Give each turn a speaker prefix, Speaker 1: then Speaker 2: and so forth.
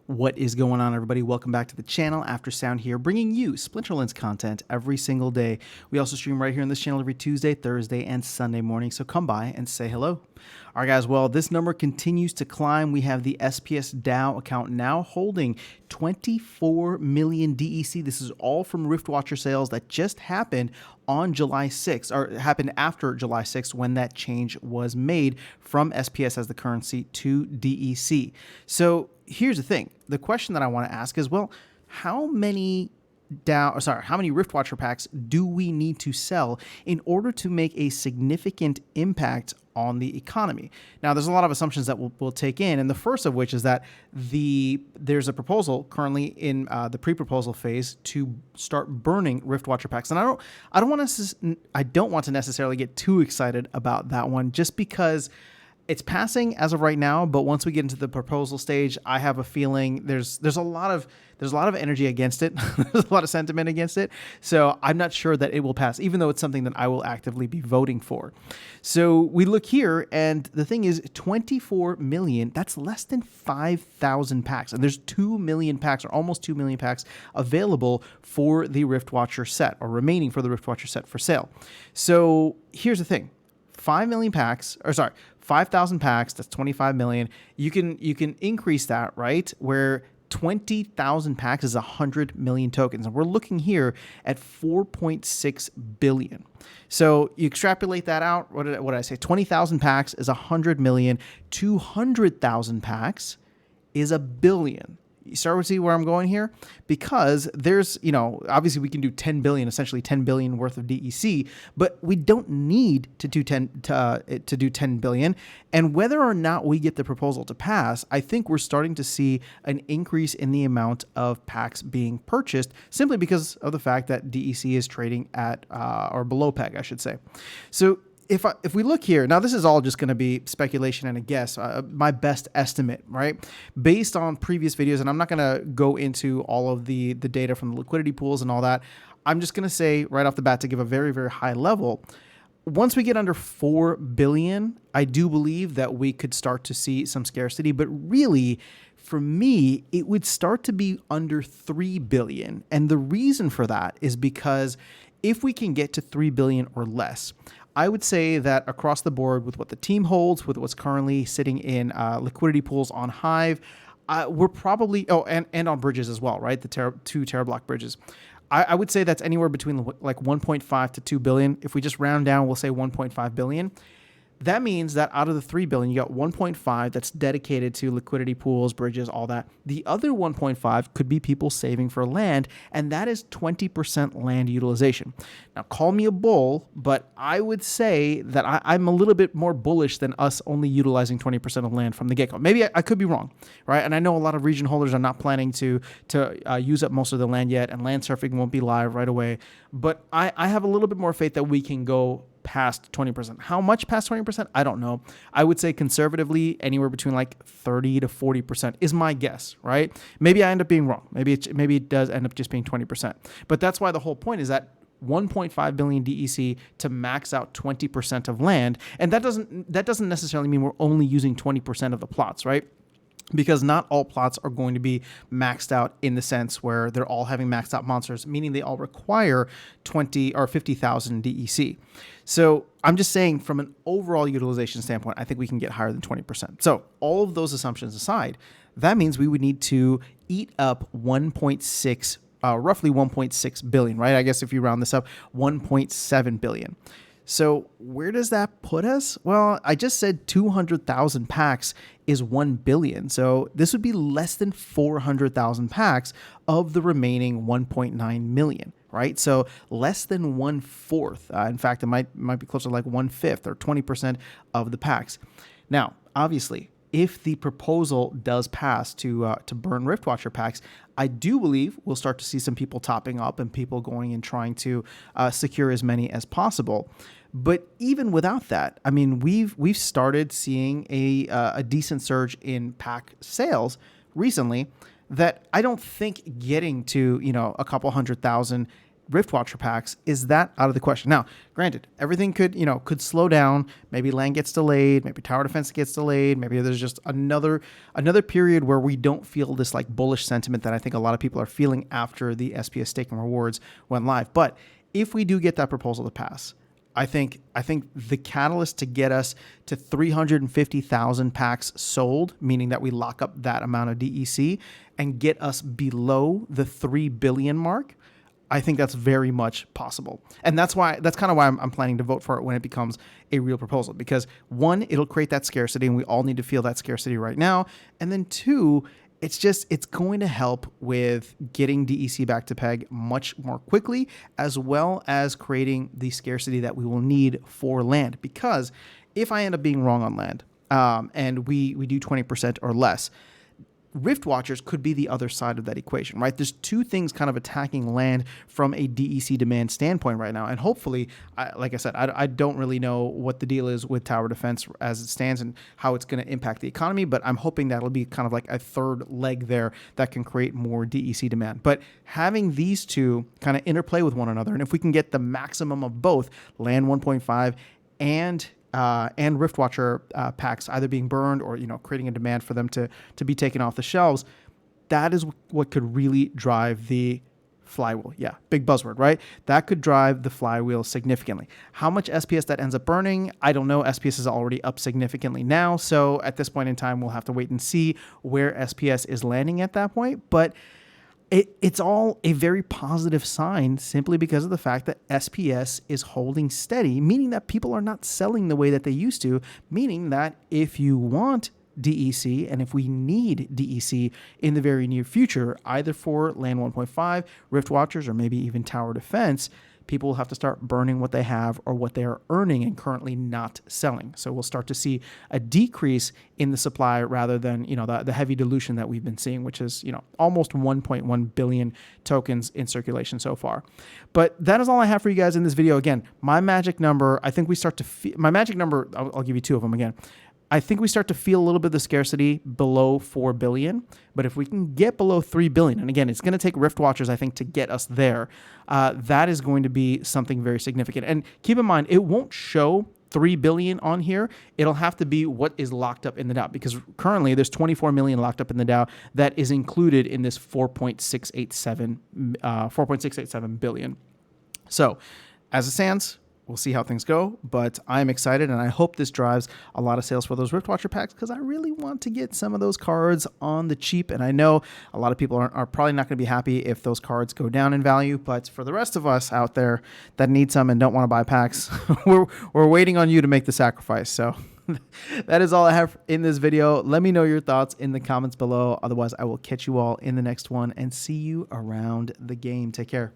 Speaker 1: What is going on, everybody? Welcome back to the channel. After Sound here, bringing you Splinterlands content every single day. We also stream right here on this channel every Tuesday, Thursday, and Sunday morning, so come by and say hello. All right, guys, well, this number continues to climb. We have the SPS DAO account now holding 24 million DEC. This is all from Riftwatcher sales that just happened on July 6th, or happened after July 6th when that change was made from SPS as the currency to DEC. So here's the thing. The question that I want to ask is, well, how many Riftwatcher packs do we need to sell in order to make a significant impact on the economy? Now, there's a lot of assumptions that we'll take in, and the first of which is that there's a proposal currently in the pre-proposal phase to start burning Riftwatcher packs, and I don't want to necessarily get too excited about that one, just because it's passing as of right now, but once we get into the proposal stage, I have a feeling there's a lot of energy against it. There's a lot of sentiment against it. So I'm not sure that it will pass, even though it's something that I will actively be voting for. So we look here, and the thing is 24 million, that's less than 5,000 packs. And there's 2 million packs, or almost 2 million packs available for the Riftwatcher set, or remaining for the Riftwatcher set for sale. So here's the thing. 5,000 packs, that's 25 million. You can increase that, right? Where 20,000 packs is 100 million tokens. And we're looking here at 4.6 billion. So you extrapolate that out. What did I say? 20,000 packs is 100 million. 200,000 packs is a billion. You start to see where I'm going here? Because there's, obviously we can do 10 billion, essentially 10 billion worth of DEC, but we don't need to do 10 billion. And whether or not we get the proposal to pass, I think we're starting to see an increase in the amount of packs being purchased, simply because of the fact that DEC is trading at, or below peg, I should say. So if we look here, now this is all just going to be speculation and a guess, my best estimate, right? Based on previous videos, and I'm not going to go into all of the data from the liquidity pools and all that. I'm just going to say right off the bat, to give a very, very high level, once we get under 4 billion, I do believe that we could start to see some scarcity, but really, for me, it would start to be under 3 billion. And the reason for that is because if we can get to 3 billion or less, I would say that across the board, with what the team holds, with what's currently sitting in liquidity pools on Hive, we're probably, and on bridges as well, right? The two TerraBlock bridges. I would say that's anywhere between like 1.5 to 2 billion. If we just round down, we'll say 1.5 billion. That means that out of the 3 billion, you got 1.5 that's dedicated to liquidity pools, bridges, all that. The other 1.5 could be people saving for land, and that is 20% land utilization. Now, call me a bull, but I would say that I'm a little bit more bullish than us only utilizing 20% of land from the get-go. Maybe I could be wrong, right? And I know a lot of region holders are not planning to use up most of the land yet, and land surfing won't be live right away. But I have a little bit more faith that we can go past 20%. How much past 20%? I don't know. I would say conservatively anywhere between like 30 to 40% is my guess, right? Maybe I end up being wrong. Maybe it does end up just being 20%. But that's why the whole point is that 1.5 billion DEC to max out 20% of land. And that doesn't necessarily mean we're only using 20% of the plots, right? Because not all plots are going to be maxed out in the sense where they're all having maxed out monsters, meaning they all require 20 or 50,000 DEC. So I'm just saying, from an overall utilization standpoint, I think we can get higher than 20%. So all of those assumptions aside, that means we would need to eat up roughly 1.6 billion, right? I guess if you round this up, 1.7 billion. So where does that put us? Well, I just said 200,000 packs is 1 billion. So this would be less than 400,000 packs of the remaining 1.9 million, right? So less than 1/4. In fact, it might be closer to like 1/5 or 20% of the packs. Now, obviously, if the proposal does pass to burn Riftwatcher packs, I do believe we'll start to see some people topping up and people going and trying to secure as many as possible. But even without that, I mean, we've started seeing a decent surge in pack sales recently that I don't think getting to, a couple 100,000 Riftwatcher packs, is that out of the question? Now, granted, everything could slow down. Maybe land gets delayed. Maybe tower defense gets delayed. Maybe there's just another period where we don't feel this like bullish sentiment that I think a lot of people are feeling after the SPS staking rewards went live. But if we do get that proposal to pass, I think the catalyst to get us to 350,000 packs sold, meaning that we lock up that amount of DEC and get us below the 3 billion mark, I think that's very much possible. And that's kind of why I'm planning to vote for it when it becomes a real proposal, because one, it'll create that scarcity and we all need to feel that scarcity right now. And then two, it's going to help with getting DEC back to peg much more quickly, as well as creating the scarcity that we will need for land. Because if I end up being wrong on land, and we do 20% or less, Rift Watchers could be the other side of that equation, right? There's two things kind of attacking land from a DEC demand standpoint right now. And hopefully, like I said, I don't really know what the deal is with tower defense as it stands and how it's going to impact the economy, but I'm hoping that'll be kind of like a third leg there that can create more DEC demand. But having these two kind of interplay with one another, and if we can get the maximum of both, land 1.5 and Riftwatcher packs either being burned or creating a demand for them to be taken off the shelves, that is what could really drive the flywheel. Yeah, big buzzword, right? That could drive the flywheel significantly. How much SPS that ends up burning, I don't know. SPS is already up significantly now, so at this point in time, we'll have to wait and see where SPS is landing at that point. But it's all a very positive sign simply because of the fact that SPS is holding steady, meaning that people are not selling the way that they used to, meaning that if you want DEC and if we need DEC in the very near future, either for land 1.5, Rift Watchers, or maybe even tower defense, people will have to start burning what they have or what they are earning and currently not selling. So we'll start to see a decrease in the supply rather than, the heavy dilution that we've been seeing, which is, almost 1.1 billion tokens in circulation so far. But that is all I have for you guys in this video. Again, my magic number, I think we start to my magic number, I'll give you two of them again. I think we start to feel a little bit of the scarcity below 4 billion, but if we can get below 3 billion, and again, it's going to take Rift Watchers, I think, to get us there, that is going to be something very significant. And keep in mind, it won't show 3 billion on here. It'll have to be what is locked up in the DAO, because currently there's 24 million locked up in the DAO that is included in this 4.687 billion. So as it stands, we'll see how things go, but I'm excited, and I hope this drives a lot of sales for those Riftwatcher packs, because I really want to get some of those cards on the cheap, and I know a lot of people are probably not going to be happy if those cards go down in value, but for the rest of us out there that need some and don't want to buy packs, we're waiting on you to make the sacrifice. So that is all I have in this video. Let me know your thoughts in the comments below. Otherwise, I will catch you all in the next one and see you around the game. Take care.